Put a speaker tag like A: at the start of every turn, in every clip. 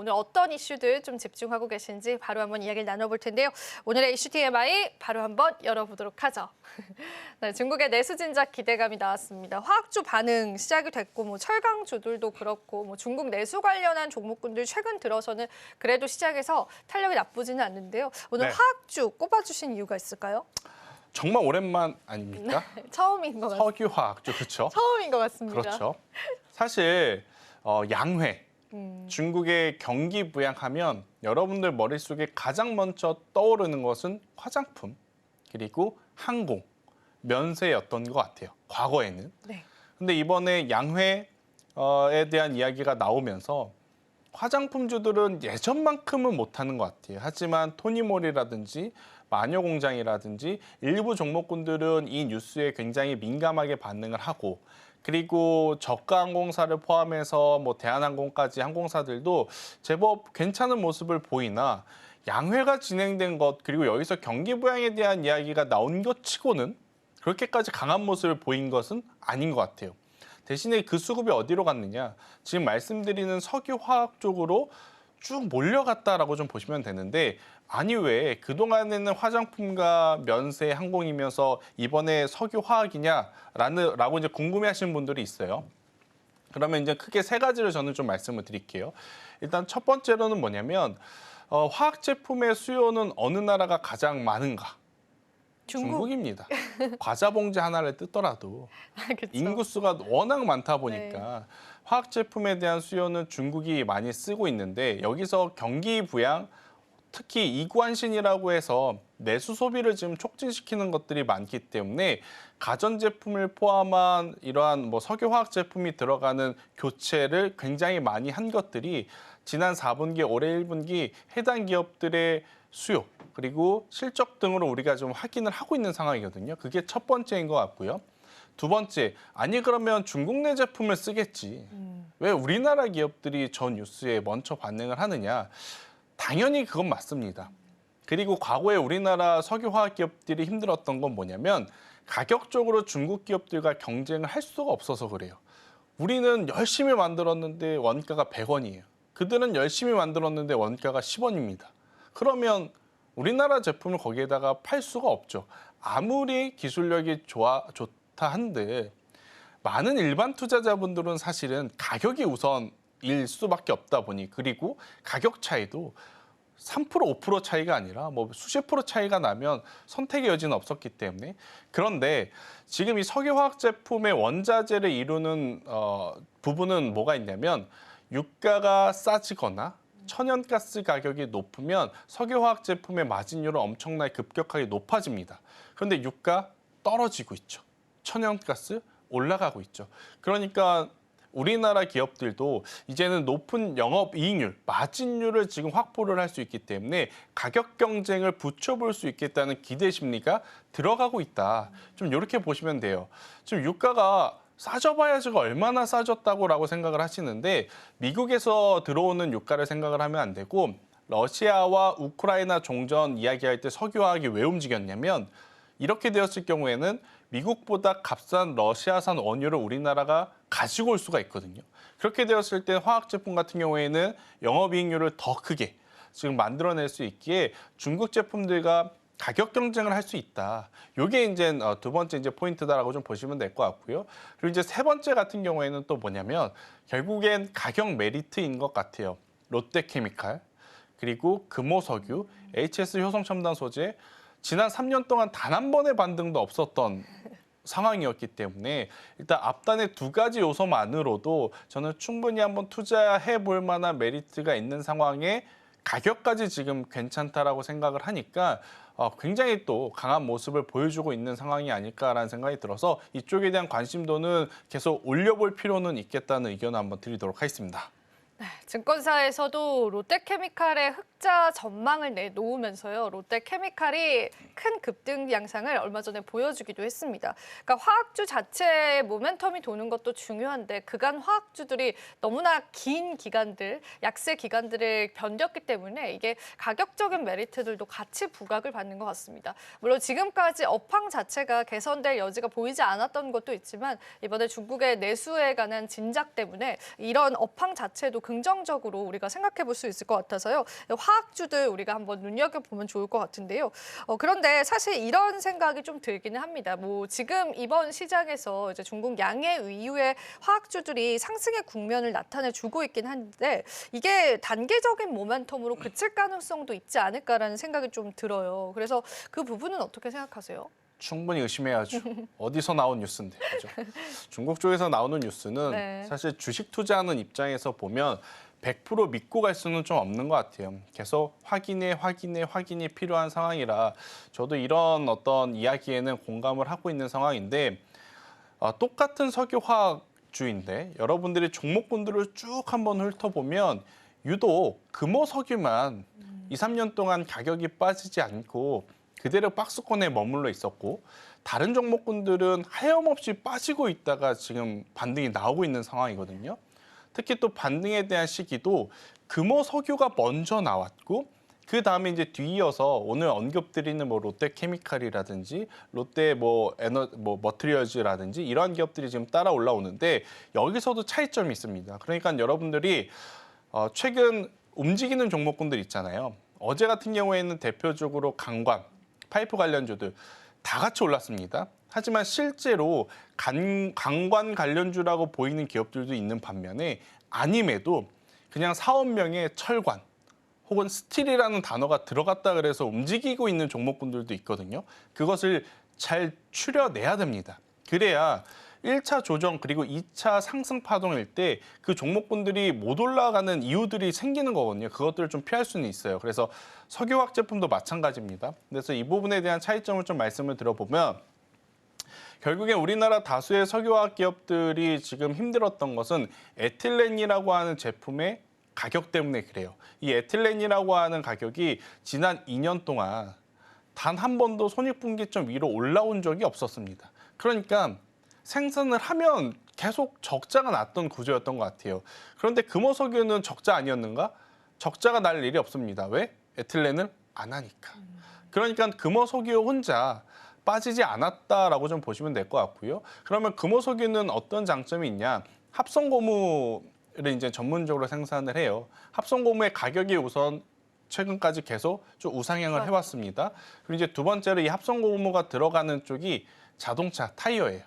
A: 오늘 어떤 이슈들 좀 집중하고 계신지 바로 한번 이야기를 나눠볼 텐데요. 오늘의 이슈 TMI 바로 한번 열어보도록 하죠. 네, 중국의 내수 진작 기대감이 나왔습니다. 화학주 반응 시작이 됐고 뭐 철강주들도 그렇고 뭐 중국 내수 관련한 종목군들 최근 들어서는 그래도 시작해서 탄력이 나쁘지는 않는데요. 오늘
B: 네.
A: 화학주 꼽아주신 이유가 있을까요?
B: 정말 오랜만 아닙니까?
A: 처음인 것 같습니다.
B: 석유화학주, 그렇죠?
A: 처음인 것 같습니다.
B: 그렇죠. 사실 양회, 중국의 경기 부양하면 여러분들 머릿속에 가장 먼저 떠오르는 것은 화장품, 그리고 항공, 면세였던 것 같아요. 과거에는.
A: 네.
B: 근데 이번에 양회에 대한 이야기가 나오면서 화장품주들은 예전만큼은 못하는 것 같아요. 하지만 토니모리라든지 마녀공장이라든지 일부 종목군들은 이 뉴스에 굉장히 민감하게 반응을 하고, 그리고 저가항공사를 포함해서 뭐 대한항공까지 항공사들도 제법 괜찮은 모습을 보이나 양회가 진행된 것, 그리고 여기서 경기 부양에 대한 이야기가 나온 것 치고는 그렇게까지 강한 모습을 보인 것은 아닌 것 같아요. 대신에 그 수급이 어디로 갔느냐? 지금 말씀드리는 석유화학 쪽으로 쭉 몰려갔다라고 좀 보시면 되는데, 아니 왜 그동안에는 화장품과 면세, 항공이면서 이번에 석유화학이냐라고 이제 궁금해하시는 분들이 있어요. 그러면 이제 크게 세 가지를 저는 좀 말씀을 드릴게요. 일단 첫 번째로는 뭐냐면 화학 제품의 수요는 어느 나라가 가장 많은가? 중국입니다. 과자 봉지 하나를 뜯더라도
A: 그쵸.
B: 인구수가 워낙 많다 보니까 화학 제품에 대한 수요는 중국이 많이 쓰고 있는데, 여기서 경기 부양, 특히 이관신이라고 해서 내수 소비를 지금 촉진시키는 것들이 많기 때문에 가전제품을 포함한 이러한 뭐 석유화학 제품이 들어가는 교체를 굉장히 많이 한 것들이 지난 4분기, 올해 1분기 해당 기업들의 수요, 그리고 실적 등으로 우리가 좀 확인을 하고 있는 상황이거든요. 그게 첫 번째인 것 같고요. 두 번째, 아니 그러면 중국 내 제품을 쓰겠지. 왜 우리나라 기업들이 저 뉴스에 먼저 반응을 하느냐? 당연히 그건 맞습니다. 그리고 과거에 우리나라 석유화학 기업들이 힘들었던 건 뭐냐면 가격적으로 중국 기업들과 경쟁을 할 수가 없어서 그래요. 우리는 열심히 만들었는데 원가가 100원이에요. 그들은 열심히 만들었는데 원가가 10원입니다. 그러면 우리나라 제품을 거기에다가 팔 수가 없죠. 아무리 기술력이 좋다 한들 많은 일반 투자자분들은 사실은 가격이 우선일 수밖에 없다 보니, 그리고 가격 차이도 3%, 5% 차이가 아니라 뭐 수십 프로 차이가 나면 선택의 여지는 없었기 때문에. 그런데 지금 이 석유화학 제품의 원자재를 이루는 부분은 뭐가 있냐면, 유가가 싸지거나 천연가스 가격이 높으면 석유화학 제품의 마진율은 엄청나게 급격하게 높아집니다. 그런데 유가 떨어지고 있죠. 천연가스 올라가고 있죠. 그러니까 우리나라 기업들도 이제는 높은 영업이익률, 마진율을 지금 확보를 할 수 있기 때문에 가격 경쟁을 붙여볼 수 있겠다는 기대 심리가 들어가고 있다. 좀 이렇게 보시면 돼요. 지금 유가가 싸져봐야지가 얼마나 싸졌다고라고 생각을 하시는데, 미국에서 들어오는 유가를 생각을 하면 안 되고, 러시아와 우크라이나 종전 이야기할 때 석유화학이 왜 움직였냐면, 이렇게 되었을 경우에는 미국보다 값싼 러시아산 원유를 우리나라가 가지고 올 수가 있거든요. 그렇게 되었을 때 화학 제품 같은 경우에는 영업이익률을 더 크게 지금 만들어낼 수 있기에 중국 제품들과 가격 경쟁을 할 수 있다. 이게 이제 두 번째 이제 포인트다라고 좀 보시면 될 것 같고요. 그리고 이제 세 번째 같은 경우에는 또 뭐냐면 결국엔 가격 메리트인 것 같아요. 롯데케미칼, 그리고 금호석유, HS 효성첨단 소재, 지난 3년 동안 단 한 번의 반등도 없었던 상황이었기 때문에 일단 앞단의 두 가지 요소만으로도 저는 충분히 한번 투자해 볼 만한 메리트가 있는 상황에 가격까지 지금 괜찮다라고 생각을 하니까 굉장히 또 강한 모습을 보여주고 있는 상황이 아닐까라는 생각이 들어서 이쪽에 대한 관심도는 계속 올려볼 필요는 있겠다는 의견을 한번 드리도록 하겠습니다.
A: 네, 증권사에서도 롯데케미칼의 흑자 전망을 내놓으면서요. 롯데케미칼이 큰 급등 양상을 얼마 전에 보여주기도 했습니다. 그러니까 화학주 자체의 모멘텀이 도는 것도 중요한데 그간 화학주들이 너무나 긴 기간들, 약세 기간들을 견뎠기 때문에 이게 가격적인 메리트들도 같이 부각을 받는 것 같습니다. 물론 지금까지 업황 자체가 개선될 여지가 보이지 않았던 것도 있지만 이번에 중국의 내수에 관한 진작 때문에 이런 업황 자체도 긍정적으로 우리가 생각해 볼 수 있을 것 같아서요. 화학주들 우리가 한번 눈여겨보면 좋을 것 같은데요. 그런데 사실 이런 생각이 좀 들기는 합니다. 뭐 지금 이번 시장에서 이제 중국 양해 이후에 화학주들이 상승의 국면을 나타내 주고 있긴 한데 이게 단계적인 모멘텀으로 그칠 가능성도 있지 않을까라는 생각이 좀 들어요. 그래서 그 부분은 어떻게 생각하세요?
B: 충분히 의심해야죠. 어디서 나온 뉴스인데, 그죠? 중국 쪽에서 나오는 뉴스는
A: 네.
B: 사실 주식 투자하는 입장에서 보면 100% 믿고 갈 수는 좀 없는 것 같아요. 계속 확인이 필요한 상황이라 저도 이런 어떤 이야기에는 공감을 하고 있는 상황인데 똑같은 석유화학주인데 여러분들이 종목군들을 쭉 한번 훑어보면 유독 금호석유만 2, 3년 동안 가격이 빠지지 않고 그대로 박스권에 머물러 있었고 다른 종목군들은 하염없이 빠지고 있다가 지금 반등이 나오고 있는 상황이거든요. 특히 또 반등에 대한 시기도 금호석유가 먼저 나왔고 그 다음에 이제 뒤이어서 오늘 언급드리는 뭐 롯데케미칼이라든지 롯데 머티리얼즈라든지 이러한 기업들이 지금 따라 올라오는데 여기서도 차이점이 있습니다. 그러니까 여러분들이 최근 움직이는 종목군들 있잖아요. 어제 같은 경우에는 대표적으로 강관, 파이프 관련주들 다 같이 올랐습니다. 하지만 실제로 강관 관련주라고 보이는 기업들도 있는 반면에 아님에도 그냥 사업명에 철관 혹은 스틸이라는 단어가 들어갔다 그래서 움직이고 있는 종목군들도 있거든요. 그것을 잘 추려내야 됩니다. 그래야 1차 조정 그리고 2차 상승 파동일 때 그 종목군들이 못 올라가는 이유들이 생기는 거거든요. 그것들을 좀 피할 수는 있어요. 그래서 석유화학 제품도 마찬가지입니다. 그래서 이 부분에 대한 차이점을 좀 말씀을 들어보면 결국에 우리나라 다수의 석유화학 기업들이 지금 힘들었던 것은 에틸렌이라고 하는 제품의 가격 때문에 그래요. 이 에틸렌이라고 하는 가격이 지난 2년 동안 단 한 번도 손익분기점 위로 올라온 적이 없었습니다. 그러니까 생산을 하면 계속 적자가 났던 구조였던 것 같아요. 그런데 금호석유는 적자 아니었는가? 적자가 날 일이 없습니다. 왜? 에틸렌을 안 하니까. 그러니까 금호석유 혼자 빠지지 않았다라고 좀 보시면 될 것 같고요. 그러면 금호석유는 어떤 장점이 있냐? 합성고무를 이제 전문적으로 생산을 해요. 합성고무의 가격이 우선 최근까지 계속 좀 우상향을 해왔습니다. 그리고 이제 두 번째로 이 합성고무가 들어가는 쪽이 자동차 타이어예요.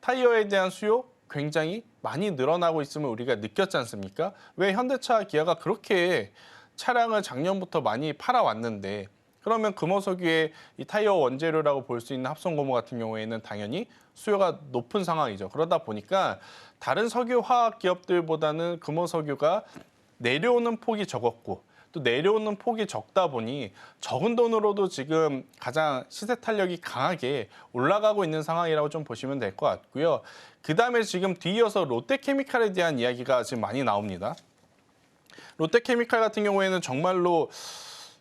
B: 타이어에 대한 수요 굉장히 많이 늘어나고 있음을 우리가 느꼈지 않습니까? 왜 현대차, 기아가 그렇게 차량을 작년부터 많이 팔아왔는데 그러면 금호석유의 이 타이어 원재료라고 볼 수 있는 합성고무 같은 경우에는 당연히 수요가 높은 상황이죠. 그러다 보니까 다른 석유화학 기업들보다는 금호석유가 내려오는 폭이 적었고 또 내려오는 폭이 적다 보니 적은 돈으로도 지금 가장 시세 탄력이 강하게 올라가고 있는 상황이라고 좀 보시면 될 것 같고요. 그다음에 지금 뒤이어서 롯데케미칼에 대한 이야기가 지금 많이 나옵니다. 롯데케미칼 같은 경우에는 정말로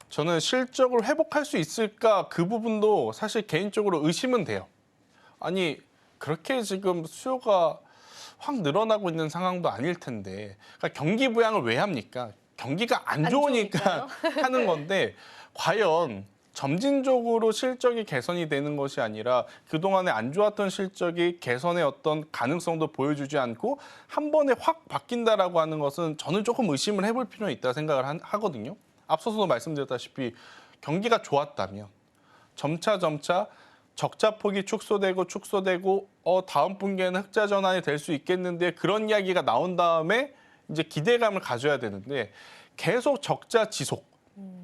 B: 저는 실적을 회복할 수 있을까 그 부분도 사실 개인적으로 의심은 돼요. 아니 그렇게 지금 수요가 확 늘어나고 있는 상황도 아닐 텐데 그러니까 경기 부양을 왜 합니까? 경기가 안 좋으니까 하는 건데 과연 점진적으로 실적이 개선이 되는 것이 아니라 그동안에 안 좋았던 실적이 개선의 어떤 가능성도 보여주지 않고 한 번에 확 바뀐다라고 하는 것은 저는 조금 의심을 해볼 필요는 있다 생각을 하거든요. 앞서서도 말씀드렸다시피 경기가 좋았다면 점차 적자폭이 축소되고 다음 분기에는 흑자 전환이 될 수 있겠는데 그런 이야기가 나온 다음에 이제 기대감을 가져야 되는데 계속 적자 지속,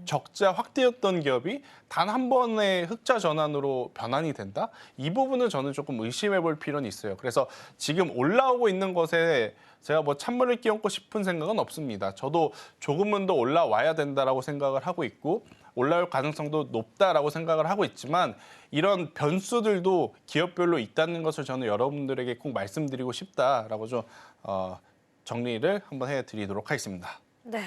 B: 적자 확대였던 기업이 단 한 번의 흑자 전환으로 변환이 된다? 이 부분은 저는 조금 의심해 볼 필요는 있어요. 그래서 지금 올라오고 있는 것에 제가 뭐 찬물을 끼얹고 싶은 생각은 없습니다. 저도 조금은 더 올라와야 된다라고 생각을 하고 있고 올라올 가능성도 높다라고 생각을 하고 있지만 이런 변수들도 기업별로 있다는 것을 저는 여러분들에게 꼭 말씀드리고 싶다라고 좀 정리를 한번 해드리도록 하겠습니다.
A: 네.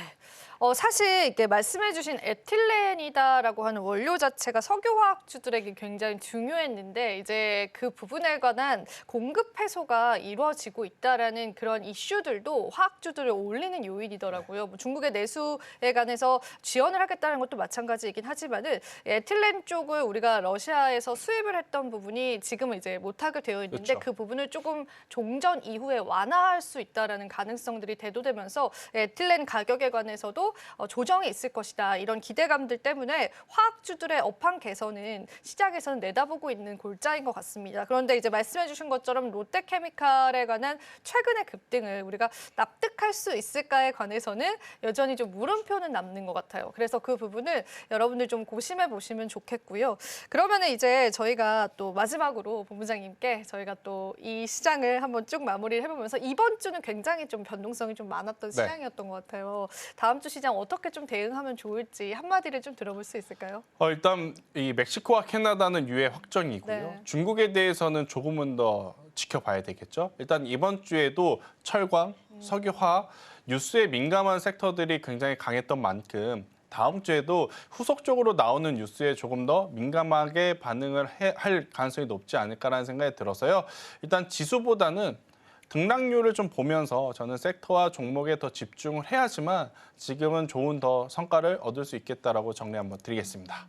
A: 사실 이렇게 말씀해주신 에틸렌이다라고 하는 원료 자체가 석유화학주들에게 굉장히 중요했는데 이제 그 부분에 관한 공급 해소가 이루어지고 있다라는 그런 이슈들도 화학주들을 올리는 요인이더라고요. 뭐 중국의 내수에 관해서 지원을 하겠다는 것도 마찬가지이긴 하지만은 에틸렌 쪽을 우리가 러시아에서 수입을 했던 부분이 지금은 이제 못하게 되어 있는데
B: 그렇죠.
A: 그 부분을 조금 종전 이후에 완화할 수 있다라는 가능성들이 대두되면서 에틸렌 가격에 관해서도 조정이 있을 것이다. 이런 기대감들 때문에 화학주들의 업황 개선은 시장에서는 내다보고 있는 골자인 것 같습니다. 그런데 이제 말씀해 주신 것처럼 롯데케미칼에 관한 최근의 급등을 우리가 납득할 수 있을까에 관해서는 여전히 좀 물음표는 남는 것 같아요. 그래서 그 부분을 여러분들 좀 고심해 보시면 좋겠고요. 그러면은 이제 저희가 또 마지막으로 본부장님께 저희가 또 이 시장을 한번 쭉 마무리를 해보면서 이번 주는 굉장히 좀 변동성이 좀 많았던
B: 네.
A: 시장이었던 것 같아요. 다음 주 시장 어떻게 좀 대응하면 좋을지 한마디를 좀 들어볼 수 있을까요?
B: 일단 이 멕시코와 캐나다는 유해 확정이고요.
A: 네.
B: 중국에 대해서는 조금은 더 지켜봐야 되겠죠. 일단 이번 주에도 철강, 석유화학, 뉴스에 민감한 섹터들이 굉장히 강했던 만큼 다음 주에도 후속적으로 나오는 뉴스에 조금 더 민감하게 반응을 할 가능성이 높지 않을까라는 생각이 들어서요. 일단 지수보다는 등락률을 좀 보면서 저는 섹터와 종목에 더 집중을 해야지만 지금은 좋은 더 성과를 얻을 수 있겠다라고 정리 한번 드리겠습니다.